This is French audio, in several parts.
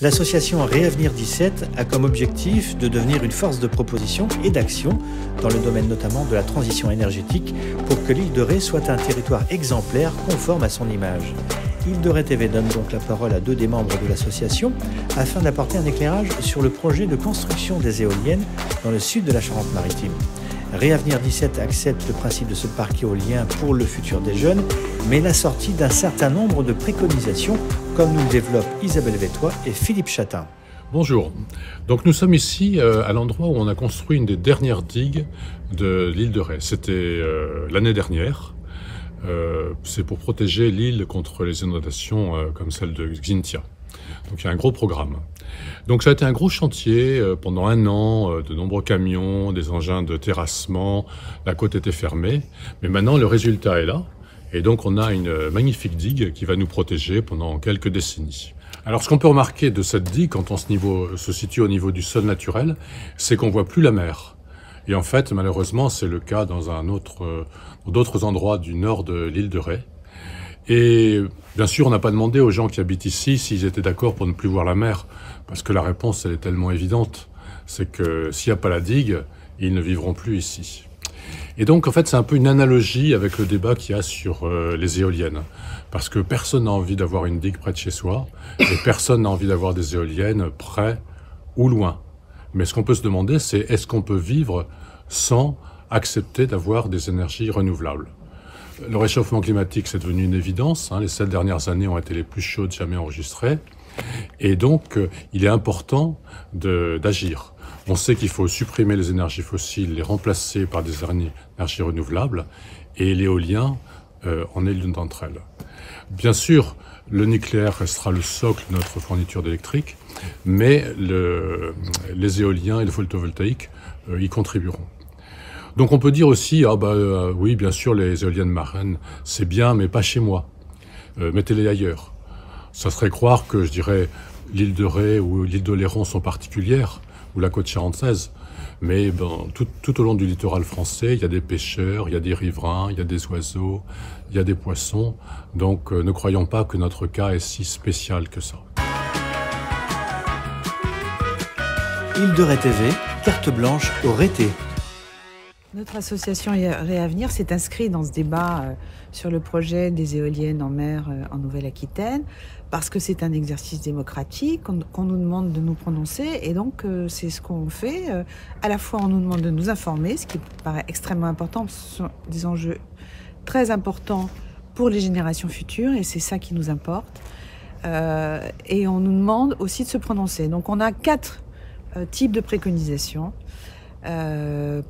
L'association Réavenir 17 a comme objectif de devenir une force de proposition et d'action dans le domaine notamment de la transition énergétique pour que l'île de Ré soit un territoire exemplaire conforme à son image. Île de Ré TV donne donc la parole à 2 des membres de l'association afin d'apporter un éclairage sur le projet de construction des éoliennes dans le sud de la Charente-Maritime. Réavenir 17 accepte le principe de ce parc éolien pour le futur des jeunes, mais l'assortit d'un certain nombre de préconisations, comme nous le développent Isabelle Vétois et Philippe Chatin. Bonjour. Donc nous sommes ici à l'endroit où on a construit une des dernières digues de l'île de Ré. C'était l'année dernière. C'est pour protéger l'île contre les inondations comme celle de Xynthia. Donc il y a un gros programme. Donc ça a été un gros chantier pendant 1 an, de nombreux camions, des engins de terrassement, la côte était fermée. Mais maintenant le résultat est là et donc on a une magnifique digue qui va nous protéger pendant quelques décennies. Alors ce qu'on peut remarquer de cette digue quand on se situe au niveau du sol naturel, c'est qu'on voit plus la mer. Et en fait malheureusement c'est le cas dans d'autres endroits du nord de l'île de Ré. Et bien sûr, on n'a pas demandé aux gens qui habitent ici s'ils étaient d'accord pour ne plus voir la mer, parce que la réponse, elle est tellement évidente. C'est que s'il n'y a pas la digue, ils ne vivront plus ici. Et donc, en fait, c'est un peu une analogie avec le débat qu'il y a sur les éoliennes. Parce que personne n'a envie d'avoir une digue près de chez soi, et personne n'a envie d'avoir des éoliennes près ou loin. Mais ce qu'on peut se demander, c'est est-ce qu'on peut vivre sans accepter d'avoir des énergies renouvelables ? Le réchauffement climatique, c'est devenu une évidence. Les 7 dernières années ont été les plus chaudes jamais enregistrées. Et donc, il est important d'agir. On sait qu'il faut supprimer les énergies fossiles, les remplacer par des énergies renouvelables. Et l'éolien en est l'une d'entre elles. Bien sûr, le nucléaire restera le socle de notre fourniture d'électrique, mais les éoliens et le photovoltaïque y contribueront. Donc on peut dire aussi, oui, bien sûr, les éoliennes marines, c'est bien, mais pas chez moi. Mettez-les ailleurs. Ça serait croire que, je dirais, l'île de Ré ou l'île d'Oléron sont particulières, ou la côte charentaise. Mais tout au long du littoral français, il y a des pêcheurs, il y a des riverains, il y a des oiseaux, il y a des poissons. Donc ne croyons pas que notre cas est si spécial que ça. Île de Ré TV, carte blanche au Rété. Notre association Réavenir s'est inscrite dans ce débat sur le projet des éoliennes en mer en Nouvelle-Aquitaine parce que c'est un exercice démocratique qu'on nous demande de nous prononcer et donc c'est ce qu'on fait. À la fois on nous demande de nous informer, ce qui paraît extrêmement important, ce sont des enjeux très importants pour les générations futures et c'est ça qui nous importe. Et on nous demande aussi de se prononcer. Donc on a 4 types de préconisations.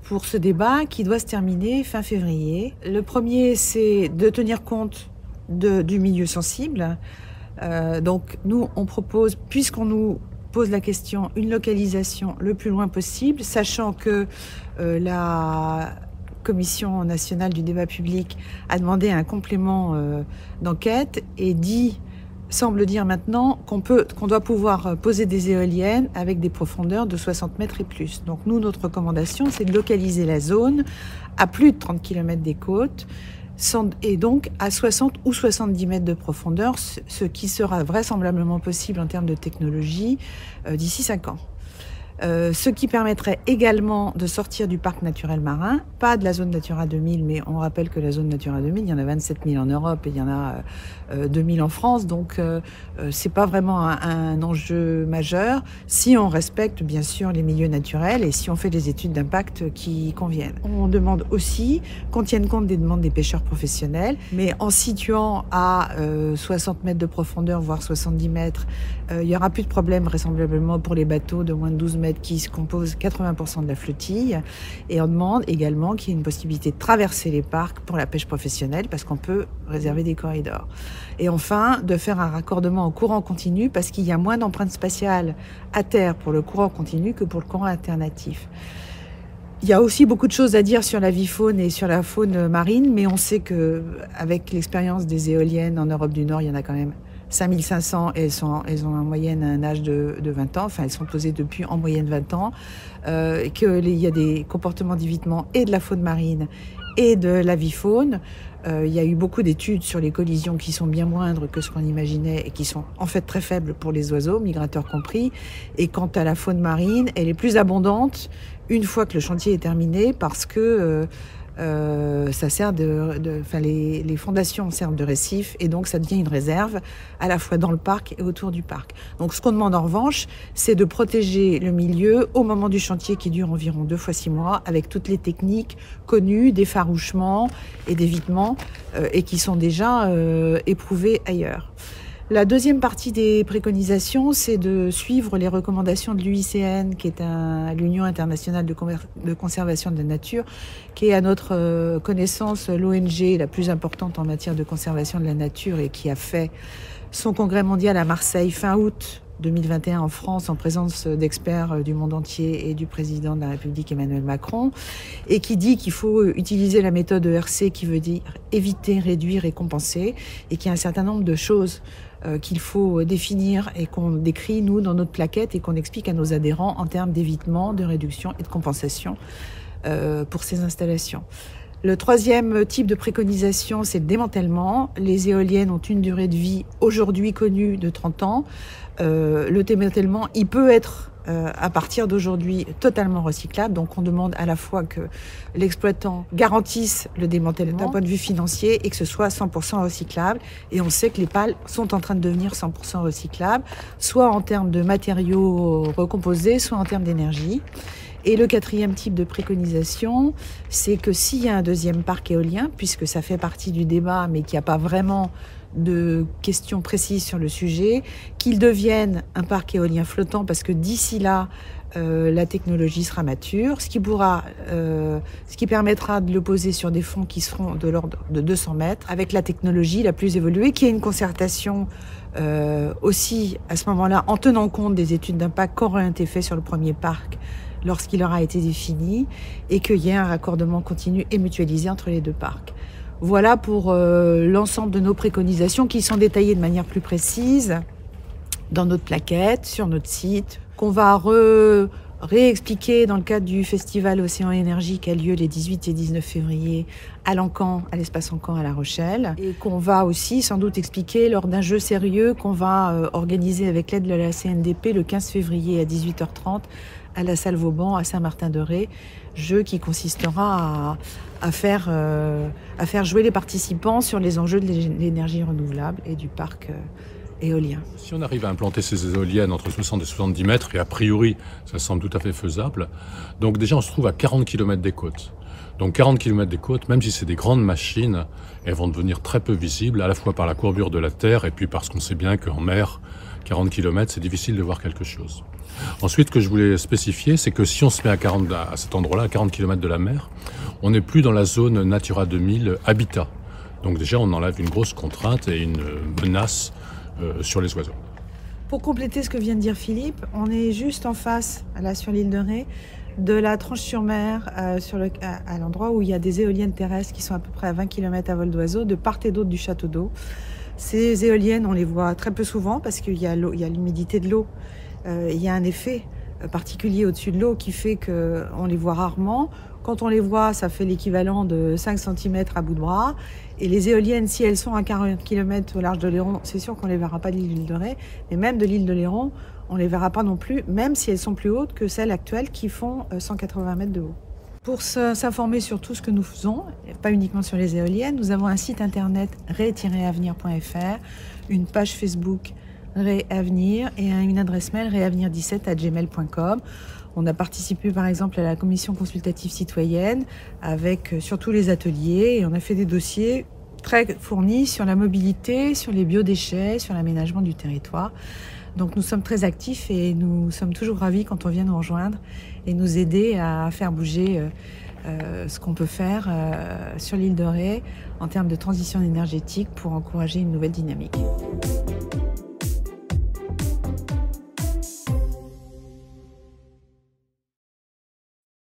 Pour ce débat qui doit se terminer fin février. Le premier, c'est de tenir compte du milieu sensible. Donc nous, on propose, puisqu'on nous pose la question, une localisation le plus loin possible, sachant que la Commission nationale du débat public a demandé un complément d'enquête et semble dire maintenant qu'on doit pouvoir poser des éoliennes avec des profondeurs de 60 mètres et plus. Donc nous, notre recommandation, c'est de localiser la zone à plus de 30 km des côtes et donc à 60 ou 70 mètres de profondeur, ce qui sera vraisemblablement possible en termes de technologie d'ici 5 ans. Ce qui permettrait également de sortir du parc naturel marin, pas de la zone Natura 2000, mais on rappelle que la zone Natura 2000, il y en a 27 000 en Europe et il y en a 2 000 en France, donc c'est pas vraiment un enjeu majeur si on respecte bien sûr les milieux naturels et si on fait des études d'impact qui conviennent. On demande aussi qu'on tienne compte des demandes des pêcheurs professionnels, mais en situant à 60 mètres de profondeur, voire 70 mètres, il y aura plus de problème vraisemblablement pour les bateaux de moins de 12 mètres qui se composent 80% de la flottille. Et on demande également qu'il y ait une possibilité de traverser les parcs pour la pêche professionnelle parce qu'on peut réserver des corridors. Et enfin, de faire un raccordement en courant continu parce qu'il y a moins d'empreintes spatiales à terre pour le courant continu que pour le courant alternatif. Il y a aussi beaucoup de choses à dire sur la vie-faune et sur la faune marine, mais on sait qu'avec l'expérience des éoliennes en Europe du Nord, il y en a quand même 5500 et elles ont en moyenne un âge de 20 ans, enfin elles sont posées depuis en moyenne 20 ans, qu'il y a des comportements d'évitement et de la faune marine et de l'avifaune. Il y a eu beaucoup d'études sur les collisions qui sont bien moindres que ce qu'on imaginait et qui sont en fait très faibles pour les oiseaux, migrateurs compris. Et quant à la faune marine, elle est plus abondante une fois que le chantier est terminé parce que ça sert les fondations servent de récif et donc ça devient une réserve à la fois dans le parc et autour du parc. Donc ce qu'on demande en revanche, c'est de protéger le milieu au moment du chantier qui dure environ 2 fois 6 mois avec toutes les techniques connues d'effarouchement et d'évitement et qui sont déjà éprouvées ailleurs. La deuxième partie des préconisations, c'est de suivre les recommandations de l'UICN, qui est l'Union internationale de conservation de la nature, qui est à notre connaissance l'ONG la plus importante en matière de conservation de la nature et qui a fait son congrès mondial à Marseille fin août 2021 en France en présence d'experts du monde entier et du président de la République Emmanuel Macron et qui dit qu'il faut utiliser la méthode ERC qui veut dire éviter, réduire et compenser et qu'il y a un certain nombre de choses qu'il faut définir et qu'on décrit nous dans notre plaquette et qu'on explique à nos adhérents en termes d'évitement, de réduction et de compensation pour ces installations. Le troisième type de préconisation, c'est le démantèlement. Les éoliennes ont une durée de vie aujourd'hui connue de 30 ans. Le démantèlement, il peut être à partir d'aujourd'hui totalement recyclable. Donc on demande à la fois que l'exploitant garantisse le démantèlement d'un point de vue financier et que ce soit 100% recyclable. Et on sait que les pales sont en train de devenir 100% recyclables, soit en termes de matériaux recomposés, soit en termes d'énergie. Et le quatrième type de préconisation, c'est que s'il y a un deuxième parc éolien, puisque ça fait partie du débat, mais qu'il n'y a pas vraiment de questions précises sur le sujet, qu'il devienne un parc éolien flottant, parce que d'ici là, la technologie sera mature, ce qui permettra de le poser sur des fonds qui seront de l'ordre de 200 mètres, avec la technologie la plus évoluée, qui est une concertation aussi à ce moment-là, en tenant compte des études d'impact qui auraient été faites sur le premier parc, lorsqu'il aura été défini, et qu'il y ait un raccordement continu et mutualisé entre les deux parcs. Voilà pour l'ensemble de nos préconisations qui sont détaillées de manière plus précise dans notre plaquette, sur notre site, qu'on va réexpliquer dans le cadre du festival Océan Énergie qui a lieu les 18 et 19 février à l'Encan, à l'espace Encan à La Rochelle, et qu'on va aussi sans doute expliquer lors d'un jeu sérieux qu'on va organiser avec l'aide de la CNDP le 15 février à 18h30 à la salle Vauban à Saint-Martin-de-Ré, jeu qui consistera à faire jouer les participants sur les enjeux de l'énergie renouvelable et du parc éolien. Si on arrive à implanter ces éoliennes entre 60 et 70 mètres, et a priori ça semble tout à fait faisable, donc déjà on se trouve à 40 km des côtes. Donc 40 km des côtes, même si c'est des grandes machines, elles vont devenir très peu visibles, à la fois par la courbure de la Terre et puis parce qu'on sait bien qu'en mer, 40 km, c'est difficile de voir quelque chose. Ensuite, ce que je voulais spécifier, c'est que si on se met à cet endroit-là, à 40 km de la mer, on n'est plus dans la zone Natura 2000 habitat. Donc déjà, on enlève une grosse contrainte et une menace sur les oiseaux. Pour compléter ce que vient de dire Philippe, on est juste en face, là sur l'île de Ré, de la Tranche-sur-Mer, à l'endroit où il y a des éoliennes terrestres qui sont à peu près à 20 km à vol d'oiseau, de part et d'autre du château d'eau. Ces éoliennes, on les voit très peu souvent parce qu'il y a l'humidité de l'eau. Il y a un effet particulier au-dessus de l'eau qui fait qu'on les voit rarement. Quand on les voit, ça fait l'équivalent de 5 cm à bout de bras. Et les éoliennes, si elles sont à 40 km au large de Léron, c'est sûr qu'on ne les verra pas de l'île de Ré. Mais même de l'île de Léron, on ne les verra pas non plus, même si elles sont plus hautes que celles actuelles qui font 180 mètres de haut. Pour s'informer sur tout ce que nous faisons, pas uniquement sur les éoliennes, nous avons un site internet ré-avenir.fr, une page Facebook Réavenir et une adresse mail réavenir17@gmail.com. On a participé par exemple à la commission consultative citoyenne avec surtout les ateliers et on a fait des dossiers très fournis sur la mobilité, sur les biodéchets, sur l'aménagement du territoire. Donc nous sommes très actifs et nous sommes toujours ravis quand on vient nous rejoindre et nous aider à faire bouger ce qu'on peut faire sur l'île de Ré en termes de transition énergétique pour encourager une nouvelle dynamique.